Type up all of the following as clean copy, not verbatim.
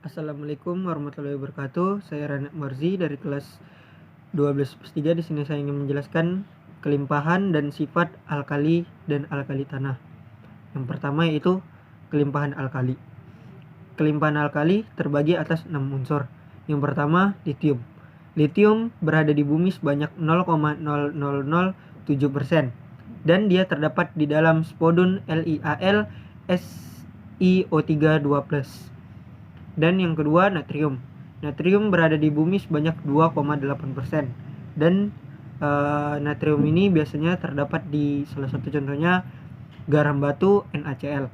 Assalamualaikum warahmatullahi wabarakatuh. Saya Rana Marzi dari kelas 12+3. Di sini saya ingin menjelaskan kelimpahan dan sifat alkali dan alkali tanah. Yang pertama yaitu kelimpahan alkali. Kelimpahan alkali terbagi atas 6 unsur. Yang pertama, litium. Litium berada di bumi sebanyak 0,0007% dan dia terdapat di dalam spodun LiAl SiO3 2+. Dan yang kedua, natrium. Natrium berada di bumi sebanyak 2,8%. Dan natrium ini biasanya terdapat di salah satu contohnya garam batu NaCl.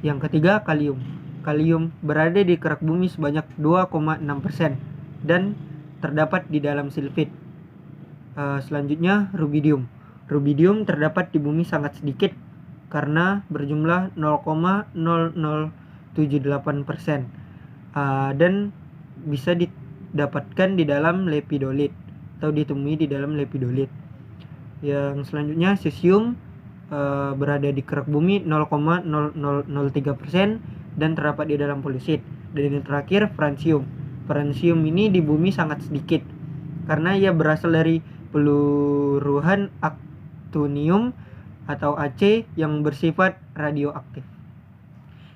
Yang ketiga, kalium. Kalium berada di kerak bumi sebanyak 2,6% dan terdapat di dalam silfit. Selanjutnya, rubidium. Rubidium terdapat di bumi sangat sedikit karena berjumlah 0,0078%. Dan bisa didapatkan di dalam lepidolit atau ditemui di dalam lepidolit. Yang selanjutnya, cesium berada di kerak bumi 0,0003% dan terdapat di dalam polusit. Dan yang terakhir, francium. Francium ini di bumi sangat sedikit karena ia berasal dari peluruhan actinium atau Ac yang bersifat radioaktif.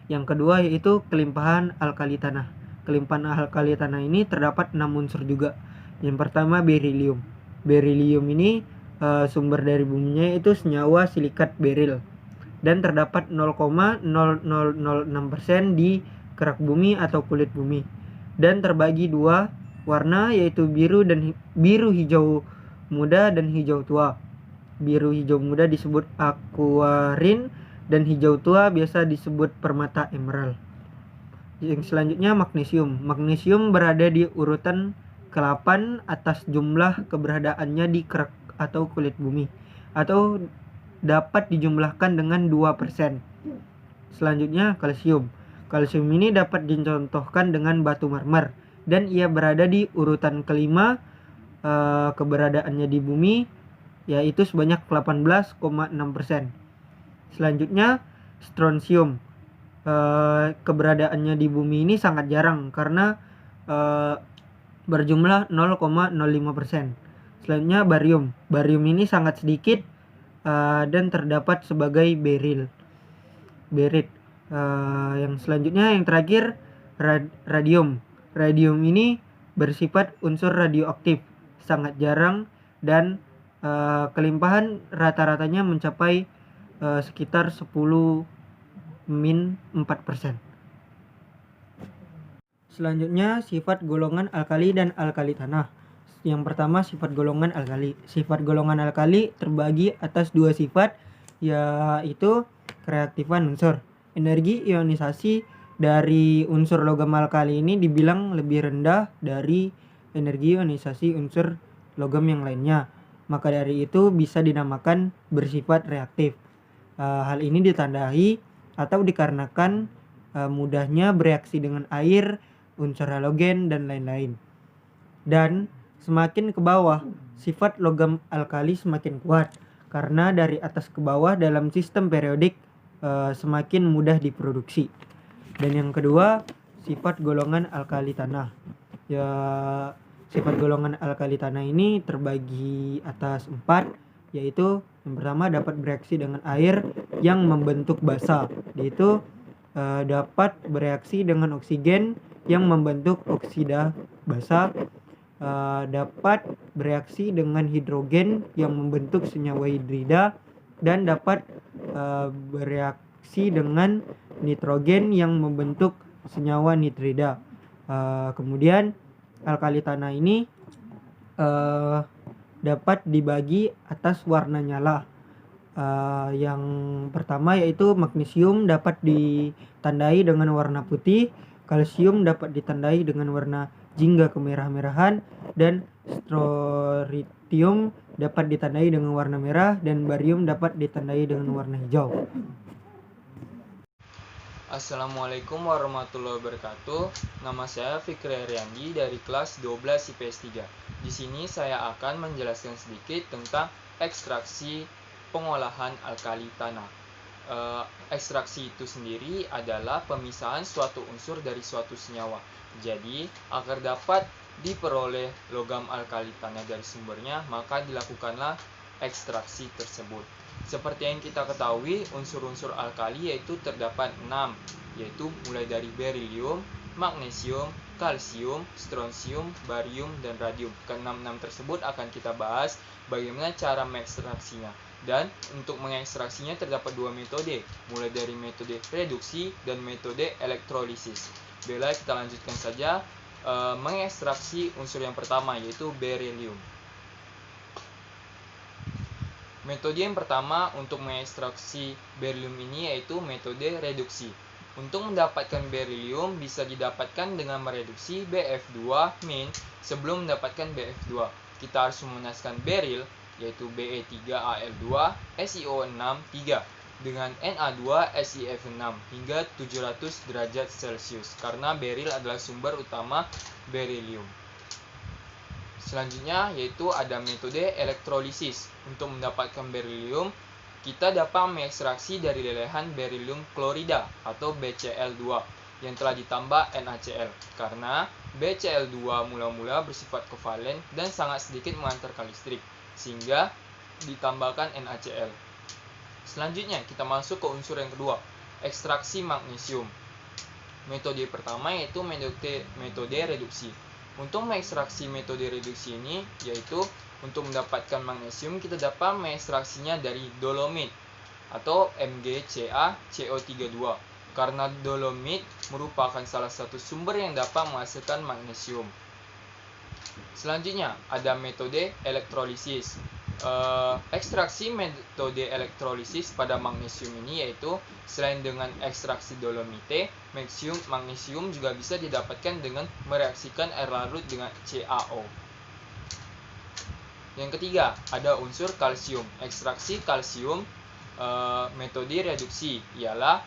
Yang kedua yaitu kelimpahan alkali tanah. Kelimpahan alkali tanah ini terdapat 6 unsur juga. Yang pertama, berilium. Berilium ini sumber dari buminya itu senyawa silikat beril dan terdapat 0,0006% di kerak bumi atau kulit bumi dan terbagi dua warna yaitu biru hijau muda dan hijau tua. Biru hijau muda disebut aquarin dan hijau tua biasa disebut permata emerald. Yang selanjutnya, magnesium. Magnesium berada di urutan ke-8 atas jumlah keberadaannya di kerak atau kulit bumi atau dapat dijumlahkan dengan 2%. Selanjutnya, kalsium. Kalsium ini dapat dicontohkan dengan batu marmer dan ia berada di urutan ke-5 keberadaannya di bumi yaitu sebanyak 18,6%. Selanjutnya, strontium. Keberadaannya di bumi ini sangat jarang karena berjumlah 0,05%. Selanjutnya, barium. Barium ini sangat sedikit dan terdapat sebagai berit. Yang selanjutnya, yang terakhir, radium. Radium ini bersifat unsur radioaktif, sangat jarang dan kelimpahan rata-ratanya mencapai sekitar 10-4%. Selanjutnya, sifat golongan alkali dan alkali tanah. Yang pertama, sifat golongan alkali. Sifat golongan alkali terbagi atas dua sifat, yaitu kereaktifan unsur. Energi ionisasi dari unsur logam alkali ini dibilang lebih rendah dari energi ionisasi unsur logam yang lainnya. Maka dari itu bisa dinamakan bersifat reaktif. Hal ini ditandai atau dikarenakan mudahnya bereaksi dengan air, unsur halogen, dan lain-lain. Dan semakin ke bawah, sifat logam alkali semakin kuat karena dari atas ke bawah dalam sistem periodik semakin mudah diproduksi. Dan yang kedua, sifat golongan alkali tanah. Sifat golongan alkali tanah ini terbagi atas 4, yaitu yang pertama, dapat bereaksi dengan air yang membentuk basa, yaitu dapat bereaksi dengan oksigen yang membentuk oksida basa, dapat bereaksi dengan hidrogen yang membentuk senyawa hidrida, dan dapat bereaksi dengan nitrogen yang membentuk senyawa nitrida. Kemudian alkali tanah ini dapat dibagi atas warna nyala. Yang pertama yaitu magnesium dapat ditandai dengan warna putih, kalsium dapat ditandai dengan warna jingga kemerah-merahan, dan strontium dapat ditandai dengan warna merah, dan barium dapat ditandai dengan warna hijau. Assalamualaikum warahmatullahi wabarakatuh. Nama saya Fikri Ariandi dari kelas 12 IPS 3. Di sini saya akan menjelaskan sedikit tentang ekstraksi pengolahan alkali tanah. ekstraksi itu sendiri adalah pemisahan suatu unsur dari suatu senyawa. Jadi, agar dapat diperoleh logam alkali tanah dari sumbernya, maka dilakukanlah ekstraksi tersebut. Seperti yang kita ketahui, unsur-unsur alkali yaitu terdapat 6, yaitu mulai dari berilium, magnesium, kalsium, strontium, barium, dan radium. Ke-6 tersebut akan kita bahas bagaimana cara mengekstraksinya. Dan untuk mengekstraksinya terdapat 2 metode, mulai dari metode reduksi dan metode elektrolisis. Baiklah, kita lanjutkan saja mengekstraksi unsur yang pertama, yaitu berilium. Metode yang pertama untuk mengekstraksi berilium ini yaitu metode reduksi. Untuk mendapatkan berilium bisa didapatkan dengan mereduksi Bf2- sebelum mendapatkan Bf2. Kita harus memanaskan beril, yaitu Be3Al2 SiO6 3 dengan Na2SiF6 hingga 700 derajat Celcius, karena beril adalah sumber utama berilium. Selanjutnya yaitu ada metode elektrolisis. Untuk mendapatkan berilium, kita dapat mengekstraksi dari lelehan berilium klorida atau BCl2 yang telah ditambah NaCl, karena BCl2 mula-mula bersifat kovalen dan sangat sedikit mengantarkan listrik, sehingga ditambahkan NaCl. Selanjutnya kita masuk ke unsur yang kedua, ekstraksi magnesium. Metode pertama yaitu metode reduksi. Untuk mengekstraksi metode reduksi ini, yaitu untuk mendapatkan magnesium kita dapat mengekstraksinya dari dolomit atau MgCaCO32, karena dolomit merupakan salah satu sumber yang dapat menghasilkan magnesium. Selanjutnya ada metode elektrolisis. Ekstraksi metode elektrolisis pada magnesium ini yaitu selain dengan ekstraksi dolomite, magnesium juga bisa didapatkan dengan mereaksikan air larut dengan CaO. Yang ketiga ada unsur kalsium. Ekstraksi kalsium metode reduksi ialah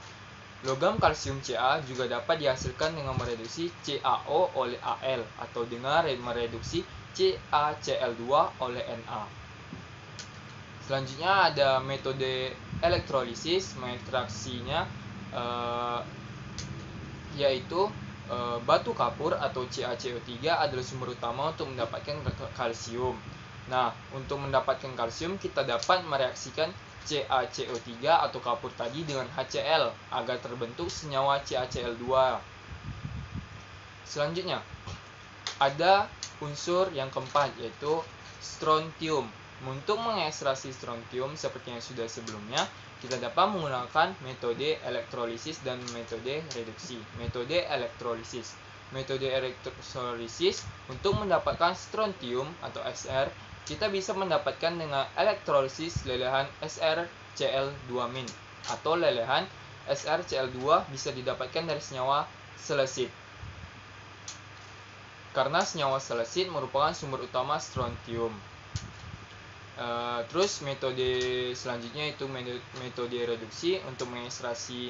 logam kalsium Ca juga dapat dihasilkan dengan mereduksi CaO oleh Al atau dengan mereduksi CaCl2 oleh Na. Selanjutnya ada metode elektrolisis. Mengekstraksinya yaitu batu kapur atau CaCO3 adalah sumber utama untuk mendapatkan kalsium. Nah, untuk mendapatkan kalsium kita dapat mereaksikan CaCO3 atau kapur tadi dengan HCl agar terbentuk senyawa CaCl2. Selanjutnya ada unsur yang keempat yaitu strontium. Untuk mengekstraksi strontium seperti yang sudah sebelumnya, kita dapat menggunakan metode elektrolisis dan metode reduksi. Metode elektrolisis. Metode elektrolisis untuk mendapatkan strontium atau Sr, kita bisa mendapatkan dengan elektrolisis lelehan SrCl2- atau lelehan SrCl2 bisa didapatkan dari senyawa selesit. Karena senyawa selesit merupakan sumber utama strontium. Terus metode selanjutnya itu metode reduksi untuk mengekstraksi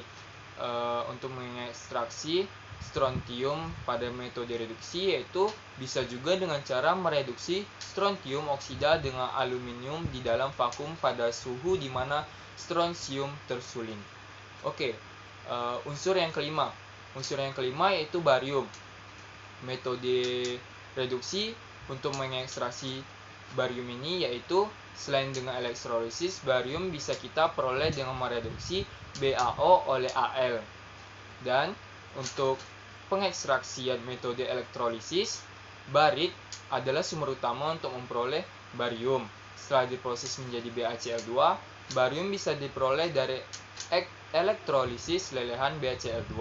strontium pada metode reduksi, yaitu bisa juga dengan cara mereduksi strontium oksida dengan aluminium di dalam vakum pada suhu di mana strontium tersulin. Unsur yang kelima yaitu barium. Metode reduksi untuk mengekstraksi barium ini yaitu selain dengan elektrolisis, barium bisa kita peroleh dengan mereduksi BaO oleh Al. Dan untuk pengekstraksian metode elektrolisis, barit adalah sumber utama untuk memperoleh barium. Setelah diproses menjadi BaCl2, barium bisa diperoleh dari elektrolisis lelehan BaCl2.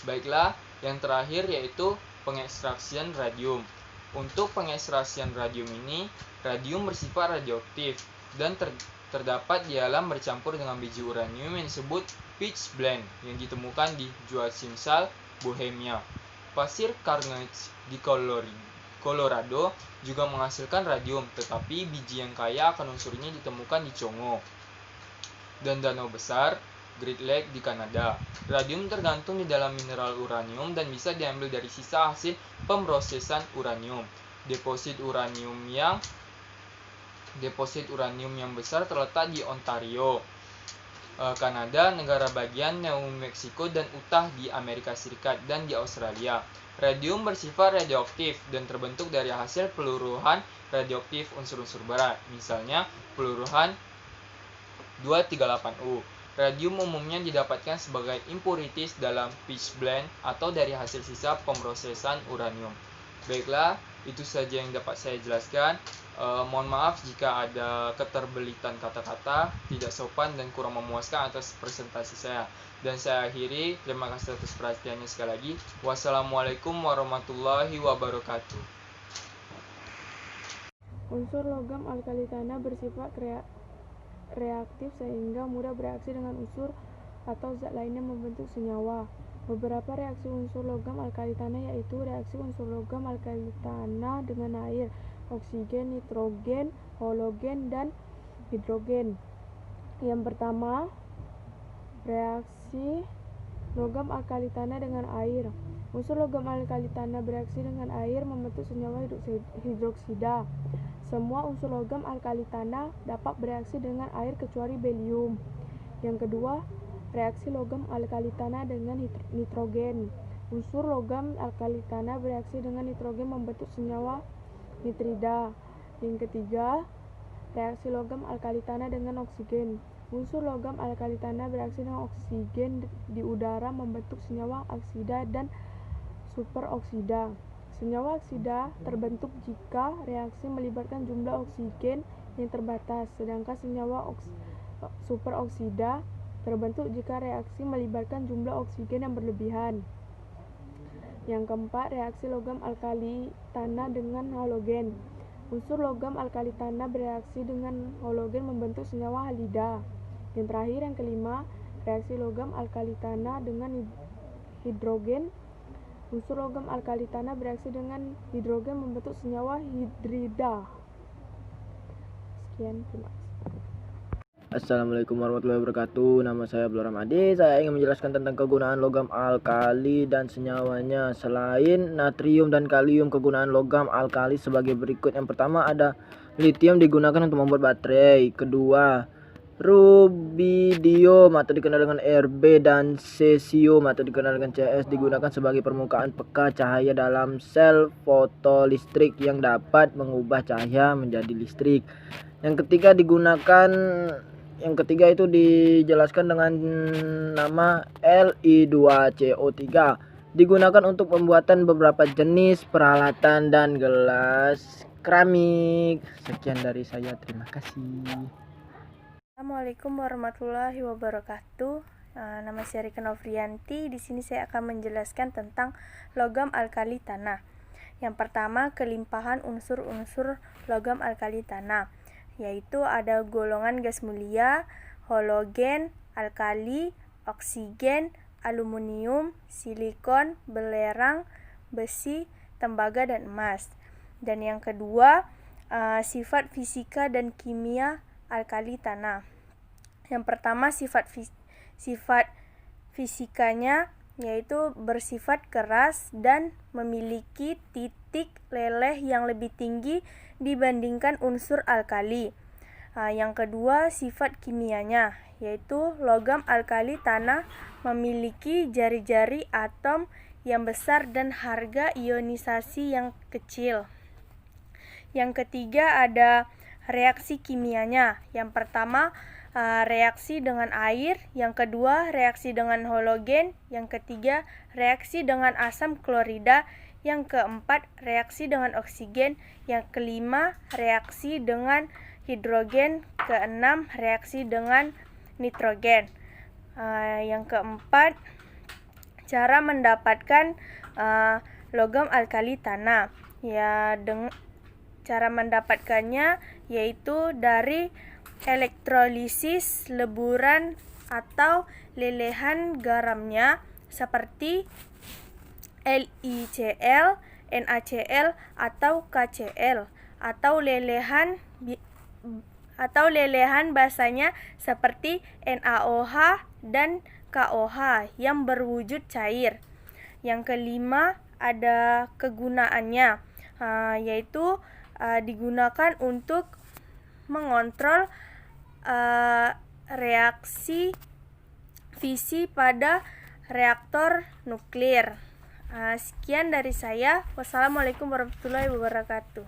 Baiklah, yang terakhir yaitu pengekstraksian radium. Untuk pengekstraksian radium ini, radium bersifat radioaktif dan terdapat di alam bercampur dengan biji uranium yang disebut pitch blende yang ditemukan di Joachimsthal, Bohemia. Pasir Carnage di Colorado juga menghasilkan radium, tetapi biji yang kaya akan unsur ini ditemukan di Congo dan danau besar Great Lake di Kanada. Radium tergantung di dalam mineral uranium dan bisa diambil dari sisa hasil pemrosesan uranium. Deposit uranium yang besar terletak di Ontario. Kanada, negara bagian New Meksiko, dan Utah di Amerika Serikat dan di Australia. Radium bersifat radioaktif dan terbentuk dari hasil peluruhan radioaktif unsur-unsur berat, misalnya peluruhan 238U. Radium umumnya didapatkan sebagai impurities dalam pitchblende atau dari hasil sisa pemrosesan uranium. Baiklah, itu saja yang dapat saya jelaskan. Mohon maaf jika ada keterbelitan kata-kata, tidak sopan dan kurang memuaskan atas presentasi saya. Dan saya akhiri, terima kasih atas perhatiannya sekali lagi. Wassalamualaikum warahmatullahi wabarakatuh. Unsur logam alkali tanah bersifat reaktif sehingga mudah bereaksi dengan unsur atau zat lainnya membentuk senyawa. Beberapa reaksi unsur logam alkali tanah yaitu reaksi unsur logam alkali tanah dengan air, oksigen, nitrogen, halogen, dan hidrogen. Yang pertama, reaksi logam alkali tanah dengan air. Unsur logam alkali tanah bereaksi dengan air membentuk senyawa hidroksida. Semua unsur logam alkali tanah dapat bereaksi dengan air kecuali berium. Yang kedua, reaksi logam alkali tanah dengan nitrogen. Unsur logam alkali tanah bereaksi dengan nitrogen membentuk senyawa nitrida. Yang ketiga, reaksi logam alkali tanah dengan oksigen. Unsur logam alkali tanah bereaksi dengan oksigen di udara membentuk senyawa oksida dan superoksida. Senyawa oksida terbentuk jika reaksi melibatkan jumlah oksigen yang terbatas, sedangkan senyawa superoksida terbentuk jika reaksi melibatkan jumlah oksigen yang berlebihan. Yang keempat, reaksi logam alkali tanah dengan halogen. Unsur logam alkali tanah bereaksi dengan halogen membentuk senyawa halida. Yang terakhir, yang kelima, reaksi logam alkali tanah dengan hidrogen. Unsur logam alkali tanah bereaksi dengan hidrogen membentuk senyawa hidrida. Sekian, terima kasih. Assalamualaikum warahmatullahi wabarakatuh. Nama saya Abdul Ramadi. Saya ingin menjelaskan tentang kegunaan logam alkali dan senyawanya. Selain natrium dan kalium, kegunaan logam alkali sebagai berikut. Yang pertama ada litium digunakan untuk membuat baterai. Kedua, rubidium atau dikenal dengan Rb dan cesium atau dikenal dengan Cs digunakan sebagai permukaan peka cahaya dalam sel fotolistrik yang dapat mengubah cahaya menjadi listrik. Yang ketiga itu dijelaskan dengan nama Li2CO3, digunakan untuk pembuatan beberapa jenis peralatan dan gelas keramik. Sekian dari saya, terima kasih. Assalamualaikum warahmatullahi wabarakatuh. Nama saya Rika Novrianti. Di sini saya akan menjelaskan tentang logam alkali tanah. Yang pertama, kelimpahan unsur-unsur logam alkali tanah, yaitu ada golongan gas mulia, halogen, alkali, oksigen, aluminium, silikon, belerang, besi, tembaga, dan emas. Dan yang kedua, sifat fisika dan kimia alkali tanah. Yang pertama, sifat fisikanya yaitu bersifat keras dan memiliki titik leleh yang lebih tinggi dibandingkan unsur alkali. Yang kedua, sifat kimianya yaitu logam alkali tanah memiliki jari-jari atom yang besar dan harga ionisasi yang kecil. Yang ketiga ada reaksi kimianya. Yang pertama, reaksi dengan air. Yang kedua, reaksi dengan halogen. Yang ketiga, reaksi dengan asam klorida. Yang keempat, reaksi dengan oksigen. Yang kelima, reaksi dengan hidrogen. Keenam, reaksi dengan nitrogen. Yang keempat, cara mendapatkan logam alkali tanah. Cara mendapatkannya yaitu dari elektrolisis leburan atau lelehan garamnya seperti LiCl, NaCl atau KCl atau lelehan basanya seperti NaOH dan KOH yang berwujud cair. Yang kelima ada kegunaannya, yaitu digunakan untuk mengontrol reaksi fisi pada reaktor nuklir. Sekian dari saya. Wassalamualaikum warahmatullahi wabarakatuh.